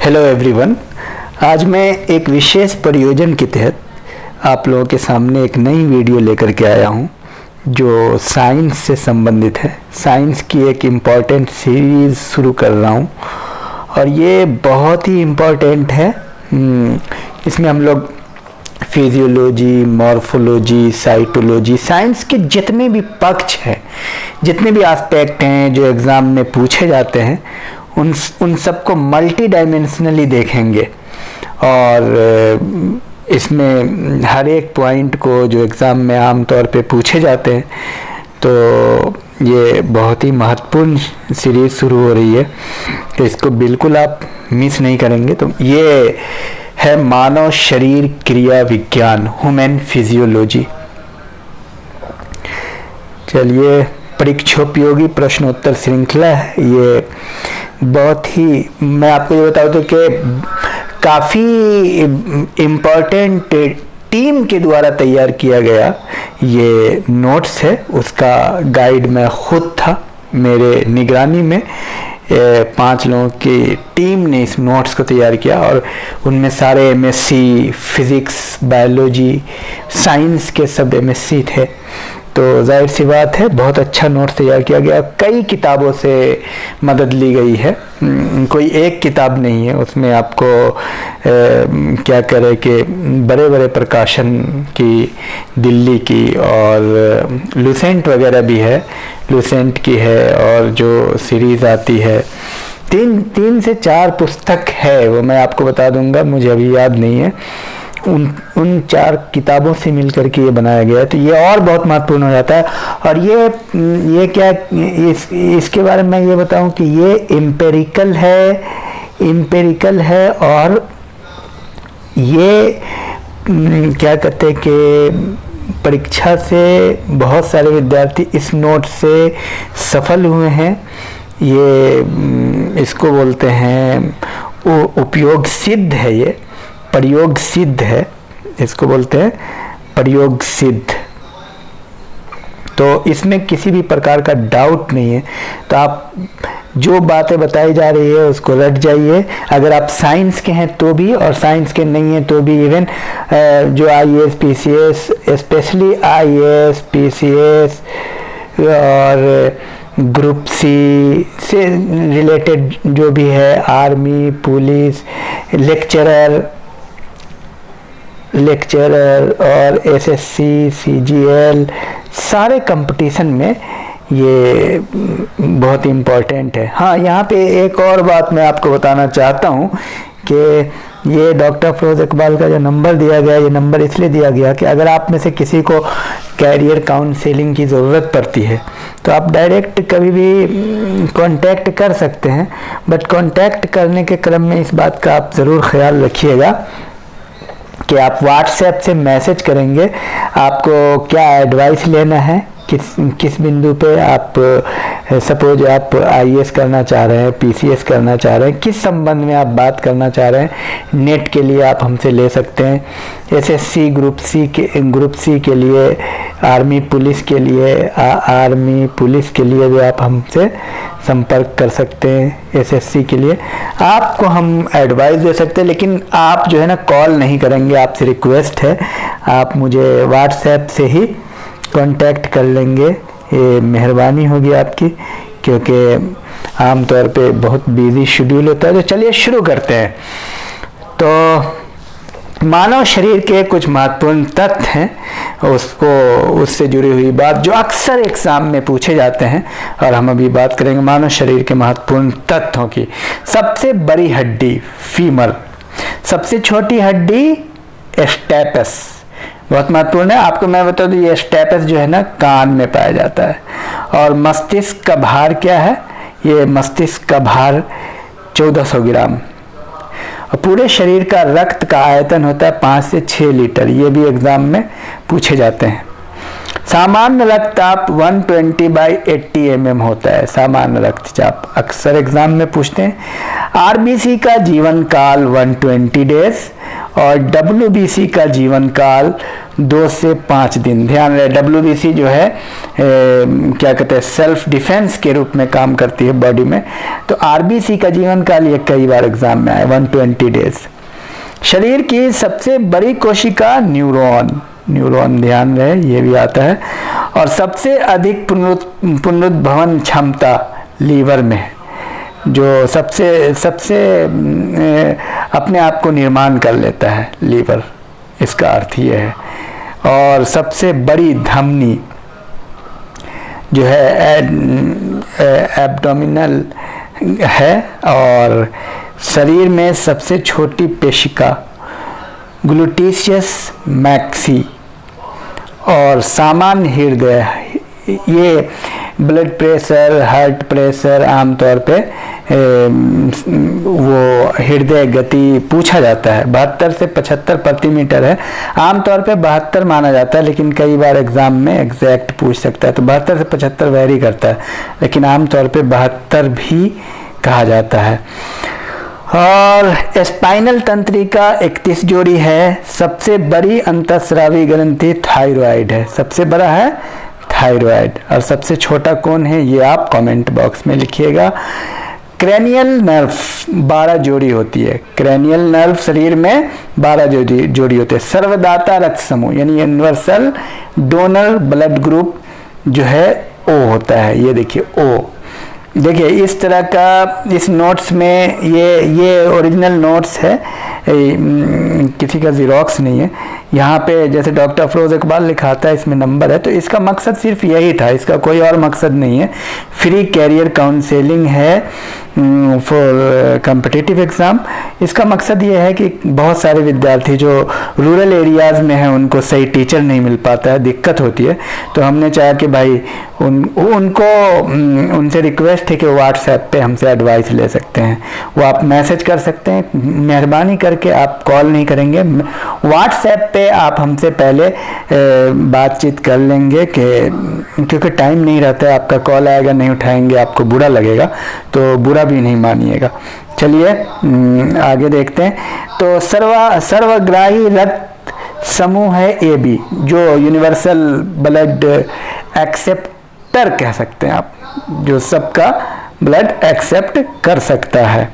Hello everyone. आज मैं एक विशेष प्रयोजन के तहत आप लोगों के सामने एक नई वीडियो लेकर के आया हूं जो साइंस से संबंधित है। साइंस की एक इम्पॉर्टेंट सीरीज़ शुरू कर रहा हूं और ये बहुत ही इम्पॉर्टेंट है। इसमें हम लोग फिजियोलॉजी, मॉर्फोलॉजी, साइटोलॉजी, साइंस के जितने भी पक्ष हैं, जितने भी एस्पेक्ट हैं जो एग्ज़ाम में पूछे जाते हैं, उन सबको मल्टी डायमेंशनली देखेंगे और इसमें हर एक पॉइंट को जो एग्ज़ाम में आम तौर पे पूछे जाते हैं, तो ये बहुत ही महत्वपूर्ण सीरीज़ शुरू हो रही है, तो इसको बिल्कुल आप मिस नहीं करेंगे। तो ये है मानव शरीर क्रिया विज्ञान, ह्यूमन फिजियोलॉजी। चलिए, परीक्षोपयोगी प्रश्नोत्तर श्रृंखला है ये। बहुत ही, मैं आपको ये बता दूं कि काफ़ी इम्पोर्टेंट टीम के द्वारा तैयार किया गया ये नोट्स है। उसका गाइड मैं खुद था, मेरे निगरानी में 5 लोगों की टीम ने इस नोट्स को तैयार किया और उनमें सारे एमएससी फिज़िक्स, बायोलॉजी, साइंस के सब एमएससी थे। तो जाहिर सी बात है बहुत अच्छा नोट्स तैयार किया गया। कई किताबों से मदद ली गई है, कोई एक किताब नहीं है। उसमें आपको क्या करें कि बड़े बड़े प्रकाशन की, दिल्ली की और लुसेंट वगैरह भी है, लुसेंट की है, और जो सीरीज़ आती है 3 से 4 पुस्तक है, वो मैं आपको बता दूंगा, मुझे अभी याद नहीं है। उन 4 किताबों से मिलकर के ये बनाया गया है, तो ये और बहुत महत्वपूर्ण हो जाता है। और ये क्या, इसके बारे में मैं ये बताऊं कि ये एम्पेरिकल है और ये क्या कहते हैं कि परीक्षा से बहुत सारे विद्यार्थी इस नोट से सफल हुए हैं। ये इसको बोलते हैं उपयोग सिद्ध है, ये प्रयोग सिद्ध है, इसको बोलते हैं प्रयोग सिद्ध। तो इसमें किसी भी प्रकार का डाउट नहीं है। तो आप जो बातें बताई जा रही है उसको रट जाइए। अगर आप साइंस के हैं तो भी, और साइंस के नहीं हैं तो भी, इवन जो IAS PCS, specially IAS PCS और ग्रुप सी से रिलेटेड जो भी है, आर्मी, पुलिस, लेक्चरर और एसएससी, सीजीएल, सारे कंपटीशन में ये बहुत इम्पोर्टेंट है। हाँ, यहाँ पे एक और बात मैं आपको बताना चाहता हूँ कि ये डॉक्टर फिरोज इकबाल का जो नंबर दिया गया, ये नंबर इसलिए दिया गया कि अगर आप में से किसी को कैरियर काउंसलिंग की ज़रूरत पड़ती है तो आप डायरेक्ट कभी भी कांटेक्ट कर सकते हैं, बट कांटेक्ट करने के क्रम में इस बात का आप ज़रूर ख्याल रखिएगा कि आप व्हाट्सएप से मैसेज करेंगे। आपको क्या एडवाइस लेना है, किस बिंदु पे आप, सपोज आप आईएएस करना चाह रहे हैं, पीसीएस करना चाह रहे हैं, किस संबंध में आप बात करना चाह रहे हैं, नेट के लिए आप हमसे ले सकते हैं। एसएससी ग्रुप सी के लिए, आर्मी पुलिस के लिए भी आप हमसे संपर्क कर सकते हैं। एसएससी के लिए आपको हम एडवाइस दे सकते हैं, लेकिन आप जो है ना कॉल नहीं करेंगे। आपसे रिक्वेस्ट है, आप मुझे व्हाट्सएप से ही कांटेक्ट कर लेंगे, ये मेहरबानी होगी आपकी, क्योंकि आमतौर पे बहुत बिजी शेड्यूल होता है। तो चलिए शुरू करते हैं। तो मानव शरीर के कुछ महत्वपूर्ण तथ्य हैं, उससे जुड़ी हुई बात जो अक्सर एग्जाम में पूछे जाते हैं, और हम अभी बात करेंगे मानव शरीर के महत्वपूर्ण तथ्यों की। सबसे बड़ी हड्डी फीमर, सबसे छोटी हड्डी स्टेपस, बहुत महत्वपूर्ण है। आपको मैं बता दूं, ये स्टेपस जो है ना कान में पाया जाता है। और मस्तिष्क का भार क्या है, ये मस्तिष्क का भार 1400 ग्राम। और पूरे शरीर का रक्त का आयतन होता है 5 से 6 लीटर, ये भी एग्जाम में पूछे जाते हैं। सामान्य रक्तचाप 120/80 mm होता है, सामान्य रक्तचाप अक्सर एग्जाम में पूछते हैं। आरबीसी का जीवन काल 120 डेज और WBC का जीवन काल 2 से 5 दिन। ध्यान रहे, WBC जो है क्या कहते हैं, सेल्फ डिफेंस के रूप में काम करती है बॉडी में। तो RBC का जीवन काल ये कई बार एग्जाम में आया, 120 डेज। शरीर की सबसे बड़ी कोशिका न्यूरॉन, ध्यान रहे ये भी आता है। और सबसे अधिक पुनरुद्भवन क्षमता लीवर में है, जो सबसे अपने आप को निर्माण कर लेता है लीवर, इसका अर्थ ये है। और सबसे बड़ी धमनी जो है एब्डोमिनल है। और शरीर में सबसे छोटी पेशिका ग्लूटेशियस मैक्सी। और सामान्य हृदय, ये ब्लड प्रेशर, हार्ट प्रेशर आमतौर पे वो हृदय गति पूछा जाता है, 72 से 75 प्रति मीटर है। आमतौर पे 72 माना जाता है, लेकिन कई बार एग्जाम में एग्जैक्ट पूछ सकता है, तो 72 से 75 वेरी करता है, लेकिन आमतौर पे 72 भी कहा जाता है। और स्पाइनल तंत्रिका 31 जोड़ी है। सबसे बड़ी अंतःस्रावी ग्रंथि थायराइड है, सबसे बड़ा है थायराइड। और सबसे छोटा कौन है, ये आप कमेंट बॉक्स में लिखिएगा। क्रैनियल नर्व 12 जोड़ी होती है। क्रैनियल नर्व शरीर में 12 जोड़ी होते हैं। सर्वदाता रक्त समूह यानी यूनिवर्सल डोनर ब्लड ग्रुप जो है O होता है। ये देखिए O, देखिए इस तरह का इस नोट्स में ये ओरिजिनल नोट्स है, किसी का ज़िरोक्स नहीं है। यहाँ पे जैसे डॉक्टर अफरोज़ इकबाल लिखाता है, इसमें नंबर है, तो इसका मकसद सिर्फ यही था, इसका कोई और मकसद नहीं है। फ्री कैरियर काउंसलिंग है फॉर कॉम्पिटिटिव एग्ज़ाम। इसका मकसद ये है कि बहुत सारे विद्यार्थी जो रूरल एरियाज़ में हैं उनको सही टीचर नहीं मिल पाता है, दिक्कत होती है। तो हमने चाहा कि भाई उनसे रिक्वेस्ट है कि व्हाट्सएप पे हमसे एडवाइस ले सकते हैं। वो आप मैसेज कर सकते हैं, मेहरबानी करके आप कॉल नहीं करेंगे, व्हाट्सएप पे आप हमसे पहले बातचीत कर लेंगे क्योंकि टाइम नहीं रहता है। आपका कॉल आएगा, नहीं उठाएंगे, आपको बुरा लगेगा, तो बुरा भी नहीं मानिएगा। चलिए आगे देखते हैं। तो सर्वग्राही रक्त समूह है AB, जो यूनिवर्सल ब्लड एक्सेप्टर कह सकते हैं आप, जो सबका ब्लड एक्सेप्ट कर सकता है।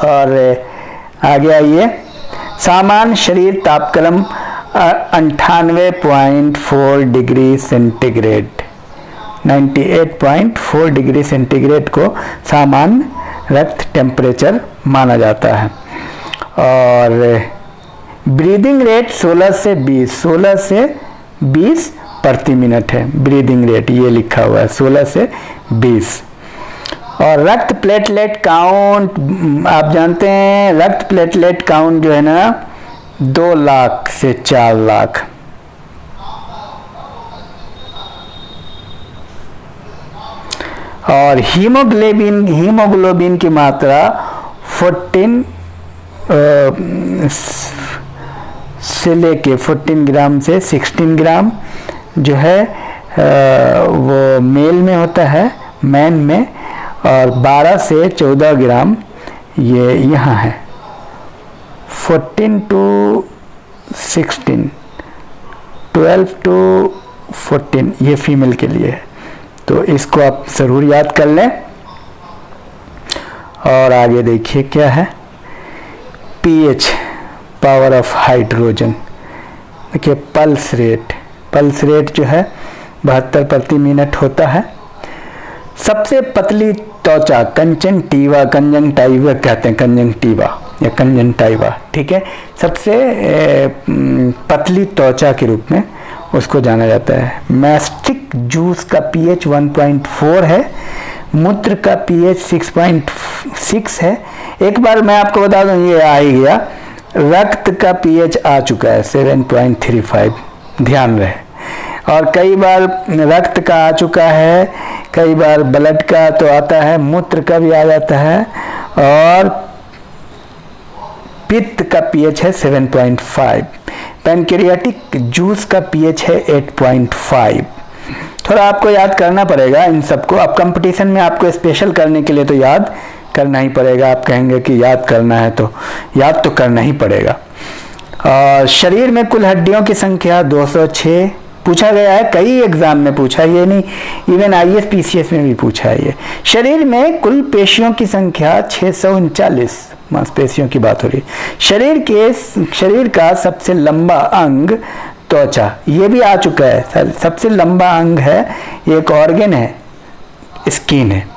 और आगे आइए, सामान्य शरीर तापक्रम 98.4 डिग्री सेंटीग्रेड, 98.4 डिग्री सेंटीग्रेड को सामान्य रक्त टेम्परेचर माना जाता है। और ब्रीदिंग रेट 16 से 20 प्रति मिनट है। ब्रीदिंग रेट ये लिखा हुआ है 16 से 20। और रक्त प्लेटलेट काउंट, आप जानते हैं रक्त प्लेटलेट काउंट जो है ना 2 लाख से 4 लाख। और हीमोग्लोबिन की मात्रा 14 से लेके 14 ग्राम से 16 ग्राम जो है वो मेल में होता है, मैन में। और 12 से 14 ग्राम ये यहाँ है, 14 to 16, 12 to 14 ये फीमेल के लिए है। तो इसको आप ज़रूर याद कर लें। और आगे देखिए क्या है, pH पावर ऑफ हाइड्रोजन। देखिए पल्स रेट जो है 72 प्रति मिनट होता है। सबसे पतली त्वचा कंजंक्टिवा कहते हैं, कंजंक्टिवा या कंजंक्टिवा, ठीक है। सबसे पतली त्वचा के रूप में उसको जाना जाता है। मैस्टिक जूस का pH 1.4 है। मूत्र का pH 6.6 है। एक बार मैं आपको बता दूं, ये आ ही गया। रक्त का pH आ चुका है 7.35, ध्यान रहे। और कई बार रक्त का आ चुका है, कई बार ब्लड का तो आता है, मूत्र का भी आ जाता है। और पित्त का pH है 7.5। पैनक्रियाटिक जूस का pH है 8.5। थोड़ा आपको याद करना पड़ेगा इन सबको। अब कंपटीशन में आपको स्पेशल करने के लिए तो याद करना ही पड़ेगा। आप कहेंगे कि याद करना है तो याद तो करना ही पड़ेगा। शरीर में कुल हड्डियों की संख्या 206 पूछा गया है, कई एग्जाम में पूछा, ये नहीं, इवन आईएएस पीसीएस में भी पूछा है ये। शरीर में कुल पेशियों की संख्या 639, मांसपेशियों की बात हो रही है। शरीर का सबसे लंबा अंग त्वचा, ये भी आ चुका है। सबसे लंबा अंग है, एक ऑर्गन है, स्किन है।